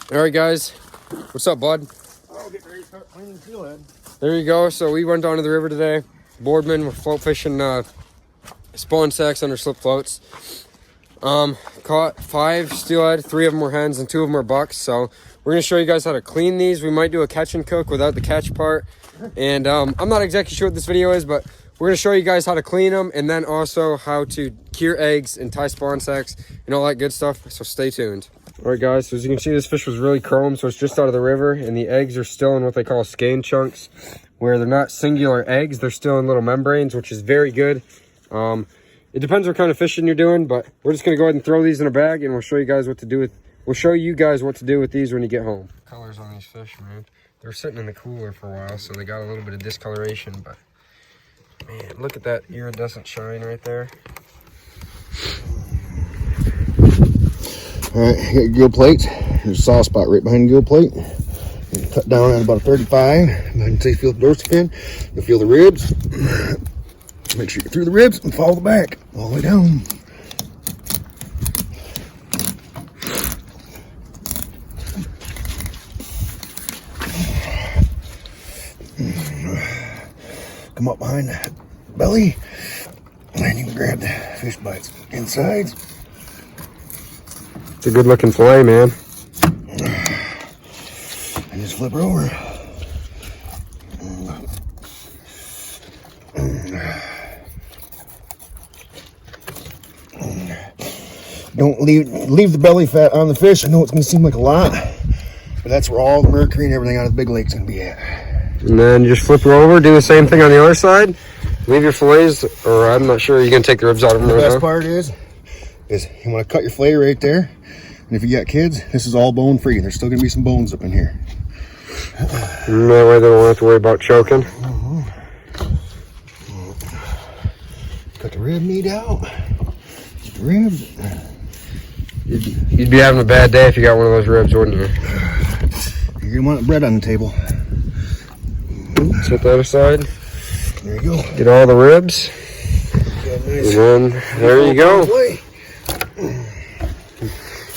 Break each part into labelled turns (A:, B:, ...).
A: All right, guys. What's up, bud?
B: I'll get ready to start cleaning steelhead.
A: There you go. So we went down to the river today. Boardman, we're float fishing spawn sacks under slip floats. Caught 5 steelhead, 3 of them were hens and 2 of them were bucks. So we're gonna show you guys how to clean these. We might do a catch and cook without the catch part. And I'm not exactly sure what this video is, but we're gonna show you guys how to clean them and then also how to cure eggs and tie spawn sacks and all that good stuff. So stay tuned. All right, guys, so as you can see, this fish was really chrome, so it's just out of the river, and the eggs are still in what they call skein chunks, where they're not singular eggs, they're still in little membranes, which is very good. It depends what kind of fishing you're doing, but we're just gonna go ahead and throw these in a bag, and we'll show you guys what to do with these when you get home. Colors on these fish, man. They're sitting in the cooler for a while, so they got a little bit of discoloration, but man, look at that iridescent shine right there.
B: All right, you got your gill plates. There's a soft spot right behind the gill plate. You cut down at about a 35. Until you feel the dorsal fin, you'll feel the ribs. Make sure you're through the ribs and follow the back all the way down. Come up behind the belly, and then you can grab the fish bites inside.
A: It's a good looking fillet, man.
B: And just flip her over. Don't leave the belly fat on the fish. I know it's going to seem like a lot, but that's where all the mercury and everything out of the big lake's going to be at.
A: And then you just flip her over, do the same thing on the other side. Leave your fillets, or I'm not sure, you're going to take the ribs out of them.
B: The
A: right
B: best
A: now.
B: part is you want to cut your fillet right there. And if you got kids, this is all bone free. There's still going to be some bones up in here.
A: And that way they don't have to worry about choking.
B: Cut the rib meat out. The ribs.
A: You'd be having a bad day if you got one of those ribs, wouldn't you?
B: You're going to want bread on the table.
A: Set that aside.
B: There you go.
A: Get all the ribs.
B: Nice.
A: And then there you go.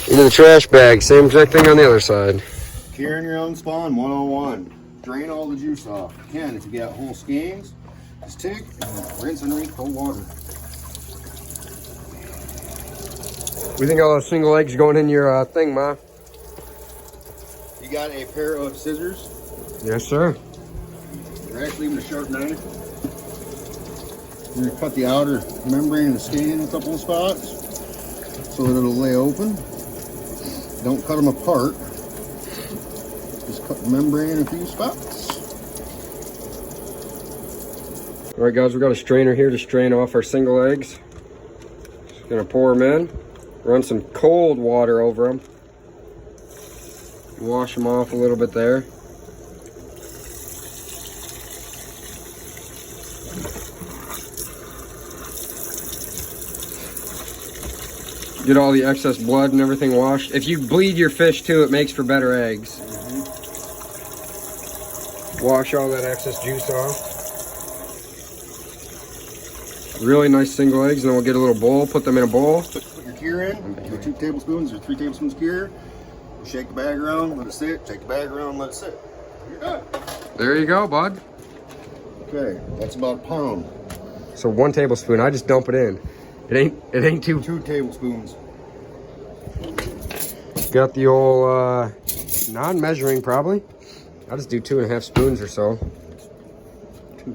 A: Into the trash bag. Same exact thing on the other side.
B: Curing your own spawn 101. Drain all the juice off. Again, if you got whole skeins, just take and rinse underneath cold water.
A: We think all those single eggs going in your thing, Ma?
B: You got a pair of scissors.
A: Yes, sir.
B: Or actually even a sharp knife. You're going to cut the outer membrane of the skein in a couple of spots so that it'll lay open. Don't cut them apart. Just cut the membrane in a few spots.
A: All right, guys, we got a strainer here to strain off our single eggs. Just gonna pour them in. Run some cold water over them. Wash them off a little bit there. Get all the excess blood and everything washed. If you bleed your fish too, it makes for better eggs. Wash all that excess juice off. Really nice single eggs, and then we'll get a little bowl, put them in a bowl.
B: Put your cure in, with 2 tablespoons or 3 tablespoons cure. Shake the bag around, let it sit. Shake the bag around, let it sit. You're done.
A: There you go, bud.
B: Okay, that's about a pound.
A: So 1 tablespoon, I just dump it in. It ain't too.
B: 2 tablespoons.
A: Got the old non-measuring probably. I'll just do 2.5 spoons or so.
B: 2.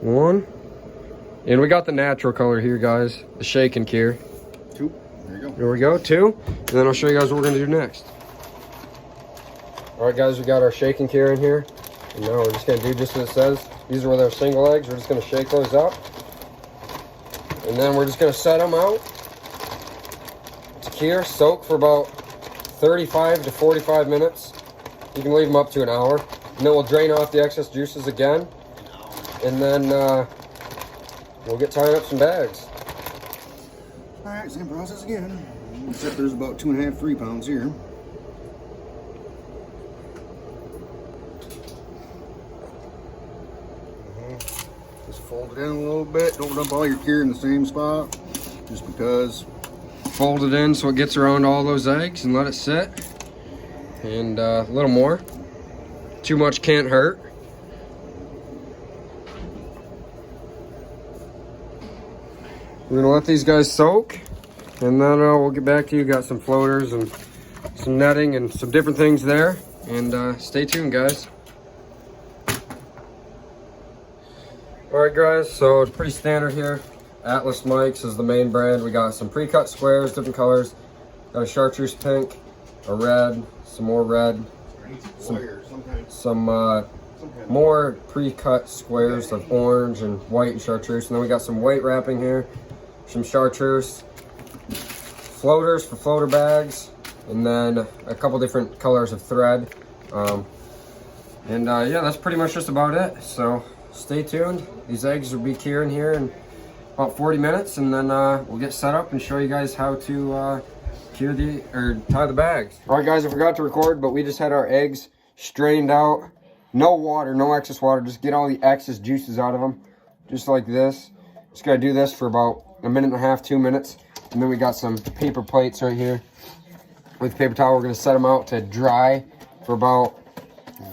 A: 1. And we got the natural color here, guys. The shake and cure.
B: 2. There you go.
A: There we go, 2. And then I'll show you guys what we're gonna do next. All right, guys, we got our shake and cure in here. And now we're just gonna do just as it says. These are our single eggs. We're just gonna shake those up. And then we're just gonna set them out to cure, soak for about 35 to 45 minutes. You can leave them up to an hour. And then we'll drain off the excess juices again. And then we'll get tying up some bags.
B: All right, same process again. Except there's about 2.5, 3 pounds here. Just fold it in a little bit. Don't dump all your cure in the same spot. just because.
A: Fold it in so it gets around all those eggs and let it sit. And a little more. Too much can't hurt. We're gonna let these guys soak, and then we'll get back to you. Got some floaters and some netting and some different things there. And stay tuned, guys. All right, guys, so it's pretty standard here. Atlas Mike's is the main brand. We got some pre-cut squares, different colors. Got a chartreuse pink, a red, some more red, some more pre-cut squares of orange and white and chartreuse. And then we got some white wrapping here, some chartreuse, floaters for floater bags, and then a couple different colors of thread. Yeah, that's pretty much just about it. So stay tuned. These eggs will be curing here in about 40 minutes, and then we'll get set up and show you guys how to tie the bags. All right, guys, I forgot to record, but we just had our eggs strained out. No water, no excess water. Just get all the excess juices out of them, just like this. Just gotta do this for about a minute and a half, 2 minutes, and then we got some paper plates right here with paper towel. We're gonna set them out to dry for about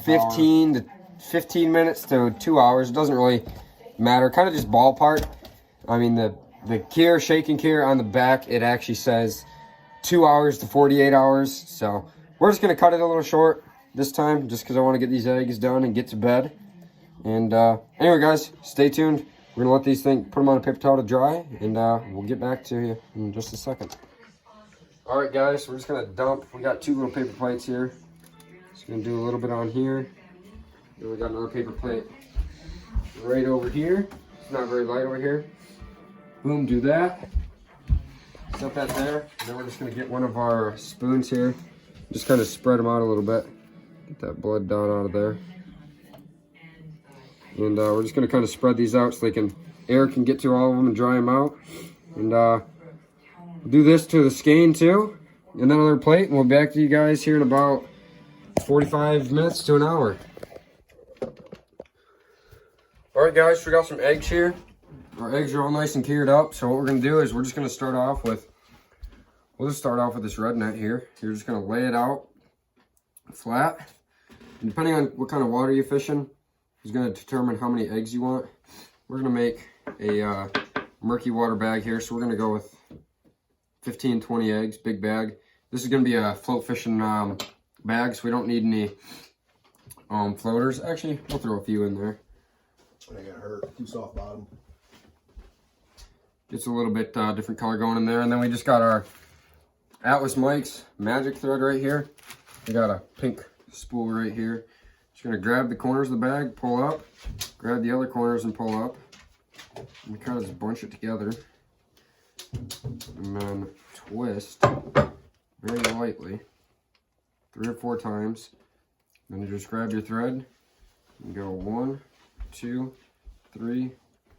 A: 15 minutes to 2 hours. It doesn't really matter. Kind of just ballpark. I mean, the cure, shake and cure on the back, it actually says 2 hours to 48 hours. So we're just going to cut it a little short this time, just because I want to get these eggs done and get to bed. And anyway, guys, stay tuned. We're going to let these things, put them on a paper towel to dry, and we'll get back to you in just a second. All right, guys, so we're just going to dump. We got 2 little paper plates here. Just going to do a little bit on here. Then we got another paper plate right over here. It's not very light over here. Boom, do that. Set that there. And then we're just going to get one of our spoons here. Just kind of spread them out a little bit. Get that blood down out of there. And we're just going to kind of spread these out so air can get to all of them and dry them out. And do this to the skein too. And then another plate. And we'll be back to you guys here in about 45 minutes to an hour. Alright, guys, we got some eggs here. Our eggs are all nice and cured up. So what we're going to do is we're just going to start off with, this red net here. You're just going to lay it out flat. And depending on what kind of water you're fishing, is going to determine how many eggs you want. We're going to make a murky water bag here. So we're going to go with 15, 20 eggs, big bag. This is going to be a float fishing bag, so we don't need any floaters. Actually, we'll throw a few in there.
B: They got hurt. Too soft bottom.
A: Gets a little bit different color going in there. And then we just got our Atlas Mike's magic thread right here. We got a pink spool right here. Just gonna grab the corners of the bag, pull up, grab the other corners and pull up. And we kind of just bunch it together. And then twist very lightly 3 or 4 times. Then you just grab your thread and go 1, 2, 3,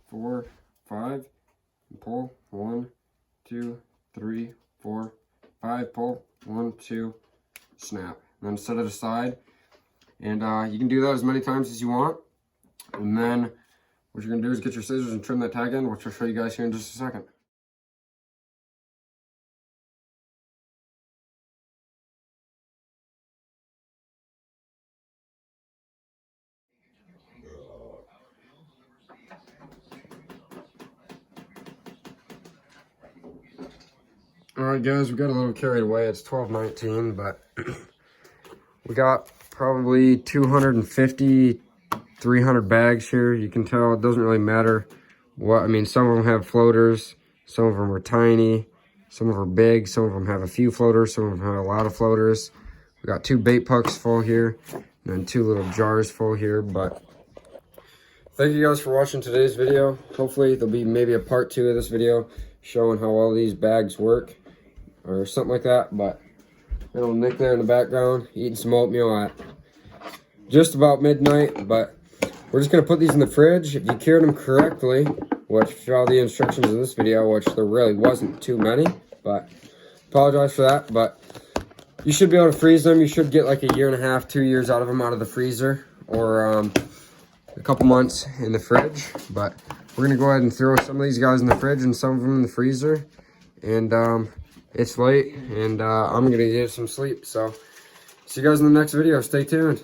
A: 4, 5, and pull 1, 2, 3, 4, 5, pull 1, 2, snap. And then set it aside. And you can do that as many times as you want. And then what you're gonna do is get your scissors and trim that tag in, which I'll show you guys here in just a second. Alright guys, we got a little carried away. It's 12:19, but we got probably 250, 300 bags here. You can tell it doesn't really matter what, I mean, some of them have floaters, some of them are tiny, some of them are big, some of them have a few floaters, some of them have a lot of floaters. We got 2 bait pucks full here, and then 2 little jars full here, but thank you guys for watching today's video. Hopefully there'll be maybe a part 2 of this video showing how all these bags work or something like that. But little Nick there in the background eating some oatmeal at just about midnight. But we're just gonna put these in the fridge. If you cured them correctly, which follow the instructions of this video, which there really wasn't too many, but apologize for that. But you should be able to freeze them. You should get like 1.5 years, 2 years out of them out of the freezer, or a couple months in the fridge. But we're gonna go ahead and throw some of these guys in the fridge and some of them in the freezer, And it's late, and I'm gonna get some sleep. So see you guys in the next video. Stay tuned.